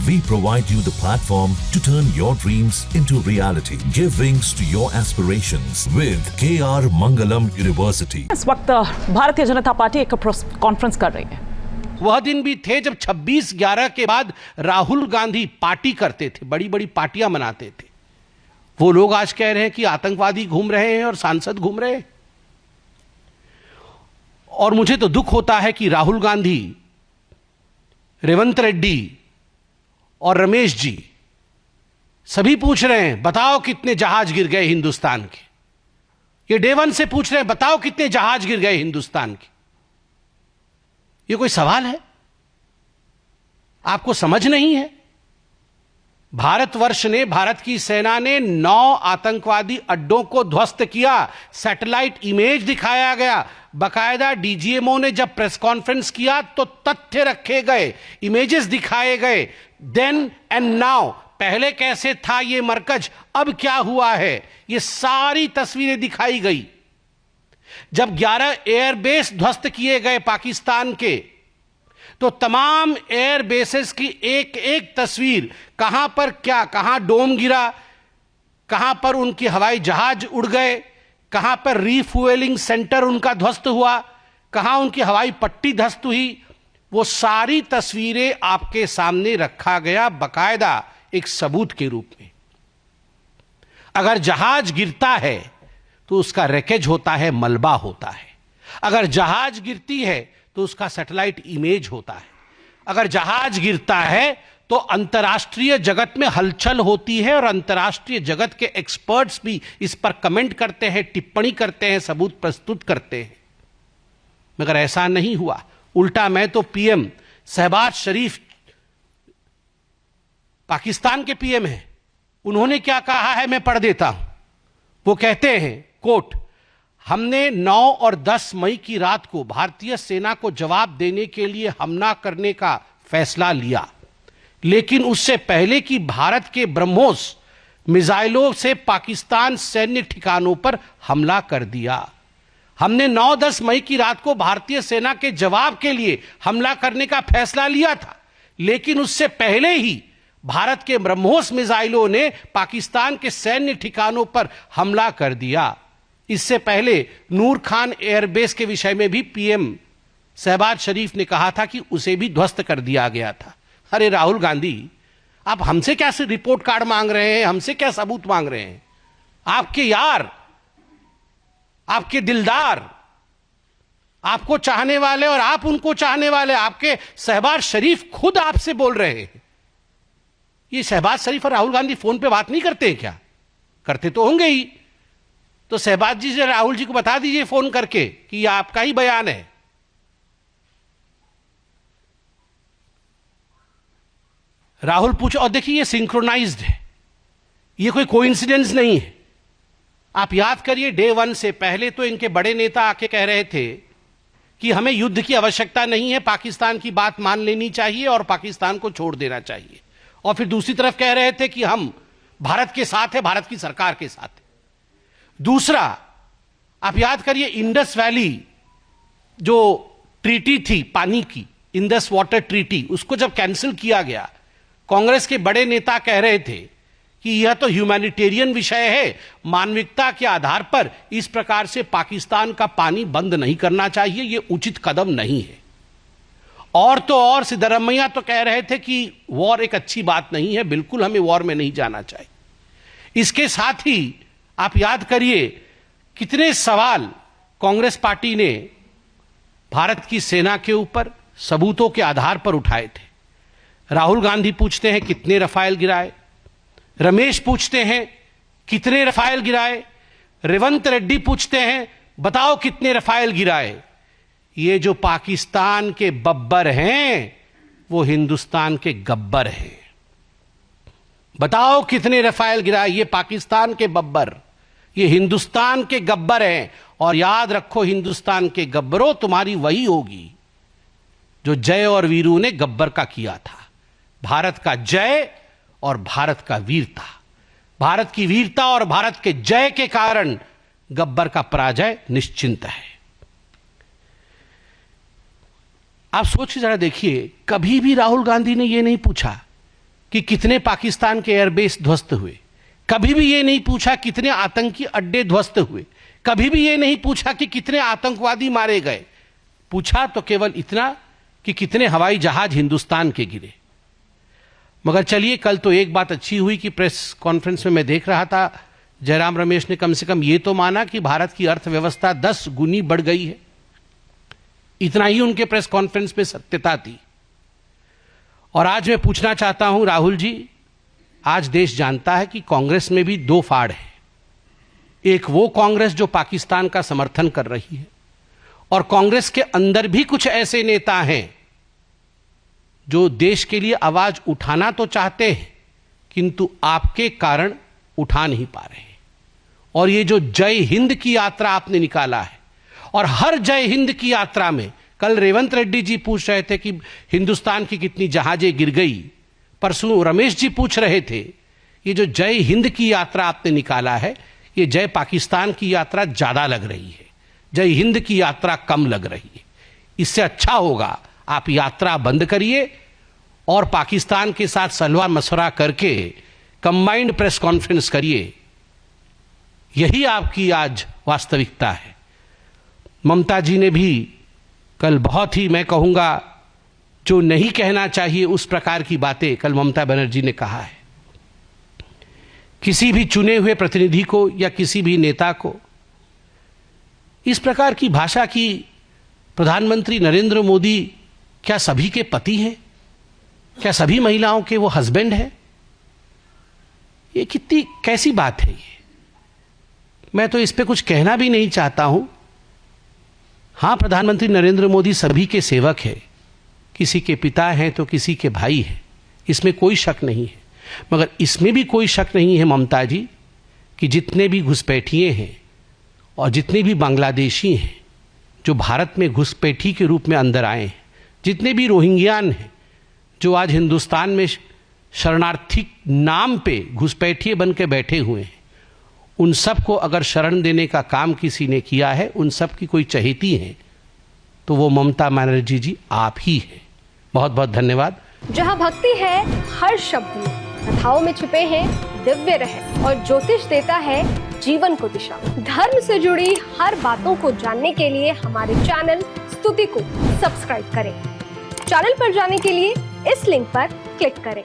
We provide you the platform to turn your dreams into reality. Give wings to your aspirations with KR Mangalam University. इस वक्त Bharatiya Janata party एक conference कर रही है। वह दिन भी थे जब 26/11 के बाद राहुल गांधी पार्टी करते थे, बड़ी बड़ी पार्टियां मनाते थे। वो लोग आज कह रहे हैं कि आतंकवादी घूम रहे हैं और सांसद घूम रहे हैं। और मुझे तो दुख होता है कि राहुल गांधी, रेवंत रेड्डी और रमेश जी सभी पूछ रहे हैं बताओ कितने जहाज गिर गए हिंदुस्तान के। ये डे वन से पूछ रहे हैं बताओ कितने जहाज गिर गए हिंदुस्तान के। ये कोई सवाल है? आपको समझ नहीं है? भारतवर्ष ने, भारत की सेना ने 9 आतंकवादी अड्डों को ध्वस्त किया। सैटेलाइट इमेज दिखाया गया। बकायदा डीजीएमओ ने जब प्रेस कॉन्फ्रेंस किया तो तथ्य रखे गए, इमेजेस दिखाए गए। देन एंड नाउ, पहले कैसे था ये मरकज, अब क्या हुआ है, ये सारी तस्वीरें दिखाई गई। जब 11 एयरबेस ध्वस्त किए गए पाकिस्तान के, तो तमाम एयर बेसेस की एक एक तस्वीर, कहां पर क्या, कहां डोम गिरा, कहां पर उनके हवाई जहाज उड़ गए, कहां पर रीफ्यूएलिंग सेंटर उनका ध्वस्त हुआ, कहां उनकी हवाई पट्टी ध्वस्त हुई, वो सारी तस्वीरें आपके सामने रखा गया, बकायदा एक सबूत के रूप में। अगर जहाज गिरता है तो उसका रैकेज होता है, मलबा होता है। अगर जहाज गिरती है तो उसका सैटेलाइट इमेज होता है। अगर जहाज गिरता है तो अंतर्राष्ट्रीय जगत में हलचल होती है और अंतर्राष्ट्रीय जगत के एक्सपर्ट्स भी इस पर कमेंट करते हैं, टिप्पणी करते हैं, सबूत प्रस्तुत करते हैं। मगर ऐसा नहीं हुआ। उल्टा मैं तो पीएम शहबाज शरीफ, पाकिस्तान के पीएम हैं, उन्होंने क्या कहा है मैं पढ़ देता हूं। वो कहते हैं, कोट, हमने 9 और 10 मई की रात को भारतीय सेना को जवाब देने के लिए हमला करने का फैसला लिया, लेकिन उससे पहले कि भारत के ब्रह्मोस मिसाइलों से पाकिस्तान सैन्य ठिकानों पर हमला कर दिया। हमने 9-10 मई की रात को भारतीय सेना के जवाब के लिए हमला करने का फैसला लिया था, लेकिन उससे पहले ही भारत के ब्रह्मोस मिसाइलों ने पाकिस्तान के सैन्य ठिकानों पर हमला कर दिया। इससे पहले नूर खान एयरबेस के विषय में भी पीएम शहबाज शरीफ ने कहा था कि उसे भी ध्वस्त कर दिया गया था। अरे राहुल गांधी, आप हमसे क्या रिपोर्ट कार्ड मांग रहे हैं, हमसे क्या सबूत मांग रहे हैं? आपके यार, आपके दिलदार, आपको चाहने वाले और आप उनको चाहने वाले, आपके शहबाज शरीफ खुद आपसे बोल रहे हैं। ये शहबाज शरीफ और राहुल गांधी फोन पे बात नहीं करते हैं क्या? करते तो होंगे ही। तो शहबाज जी से राहुल जी को बता दीजिए फोन करके कि यह आपका ही बयान है। राहुल पूछो, और देखिए ये सिंक्रोनाइज्ड है, ये कोई कोइंसिडेंस नहीं है। आप याद करिए, डे वन से पहले तो इनके बड़े नेता आके कह रहे थे कि हमें युद्ध की आवश्यकता नहीं है, पाकिस्तान की बात मान लेनी चाहिए और पाकिस्तान को छोड़ देना चाहिए। और फिर दूसरी तरफ कह रहे थे कि हम भारत के साथ है, भारत की सरकार के साथ है। दूसरा, आप याद करिए, इंडस वैली जो ट्रीटी थी पानी की, इंडस वाटर ट्रीटी, उसको जब कैंसिल किया गया, कांग्रेस के बड़े नेता कह रहे थे कि यह तो ह्यूमैनिटेरियन विषय है, मानविकता के आधार पर इस प्रकार से पाकिस्तान का पानी बंद नहीं करना चाहिए, यह उचित कदम नहीं है। और तो और सिद्धरमैया तो कह रहे थे कि वॉर एक अच्छी बात नहीं है, बिल्कुल हमें वॉर में नहीं जाना चाहिए। इसके साथ ही आप याद करिए कितने सवाल कांग्रेस पार्टी ने भारत की सेना के ऊपर सबूतों के आधार पर उठाए थे। राहुल गांधी पूछते हैं कितने रफाल गिराए, रमेश पूछते हैं कितने रफाल गिराए, रेवंत रेड्डी पूछते हैं बताओ कितने रफाल गिराए। ये जो पाकिस्तान के बब्बर हैं वो हिंदुस्तान के गब्बर हैं। बताओ कितने रफाल गिराए, ये पाकिस्तान के बब्बर, ये हिंदुस्तान के गब्बर हैं। और याद रखो, हिंदुस्तान के गब्बरों, तुम्हारी वही होगी जो जय और वीरू ने गब्बर का किया था। भारत का जय और भारत का वीरता, भारत की वीरता और भारत के जय के कारण गब्बर का पराजय निश्चिंत है। आप सोच जरा देखिए, कभी भी राहुल गांधी ने यह नहीं पूछा कि कितने पाकिस्तान के एयरबेस ध्वस्त हुए, कभी भी ये नहीं पूछा कितने आतंकी अड्डे ध्वस्त हुए, कभी भी ये नहीं पूछा कि कितने आतंकवादी मारे गए। पूछा तो केवल इतना कि कितने हवाई जहाज हिंदुस्तान के गिरे। मगर चलिए, कल तो एक बात अच्छी हुई कि प्रेस कॉन्फ्रेंस में मैं देख रहा था, जयराम रमेश ने कम से कम ये तो माना कि भारत की अर्थव्यवस्था 10 गुनी बढ़ गई है। इतना ही उनके प्रेस कॉन्फ्रेंस में सत्यता थी। और आज मैं पूछना चाहता हूं राहुल जी, आज देश जानता है कि कांग्रेस में भी दो फाड़ है। एक वो कांग्रेस जो पाकिस्तान का समर्थन कर रही है, और कांग्रेस के अंदर भी कुछ ऐसे नेता हैं जो देश के लिए आवाज उठाना तो चाहते हैं किंतु आपके कारण उठा नहीं पा रहे। और ये जो जय हिंद की यात्रा आपने निकाला है, और हर जय हिंद की यात्रा में, कल रेवंत रेड्डी जी पूछ रहे थे कि हिंदुस्तान की कितनी जहाजें गिर गई, परसों रमेश जी पूछ रहे थे, ये जो जय हिंद की यात्रा आपने निकाला है, ये जय पाकिस्तान की यात्रा ज्यादा लग रही है, जय हिंद की यात्रा कम लग रही है। इससे अच्छा होगा आप यात्रा बंद करिए और पाकिस्तान के साथ सलाह मशवरा करके कंबाइंड प्रेस कॉन्फ्रेंस करिए। यही आपकी आज वास्तविकता है। ममता जी ने भी कल बहुत ही, मैं कहूंगा, जो नहीं कहना चाहिए उस प्रकार की बातें कल ममता बनर्जी ने कहा है। किसी भी चुने हुए प्रतिनिधि को या किसी भी नेता को इस प्रकार की भाषा की, प्रधानमंत्री नरेंद्र मोदी क्या सभी के पति हैं? क्या सभी महिलाओं के वो हस्बैंड हैं? ये कितनी कैसी बात है ये? मैं तो इस पे कुछ कहना भी नहीं चाहता हूं। हां, प्रधानमंत्री नरेंद्र मोदी सभी के सेवक है, किसी के पिता हैं तो किसी के भाई हैं, इसमें कोई शक नहीं है। मगर इसमें भी कोई शक नहीं है ममता जी कि जितने भी घुसपैठिए हैं और जितने भी बांग्लादेशी हैं जो भारत में घुसपैठी के रूप में अंदर आए हैं, जितने भी रोहिंग्यान हैं जो आज हिंदुस्तान में शरणार्थी नाम पे घुसपैठिए बन के बैठे हुए हैं, उन सब को अगर शरण देने का काम किसी ने किया है, उन सब की कोई चहेती है, तो वो ममता बनर्जी जी आप ही हैं। बहुत बहुत धन्यवाद। जहाँ भक्ति है हर शब्द में, कथाओं में छुपे हैं दिव्य रहस्य, और ज्योतिष देता है जीवन को दिशा। धर्म से जुड़ी हर बातों को जानने के लिए हमारे चैनल स्तुति को सब्सक्राइब करें। चैनल पर जाने के लिए इस लिंक पर क्लिक करें।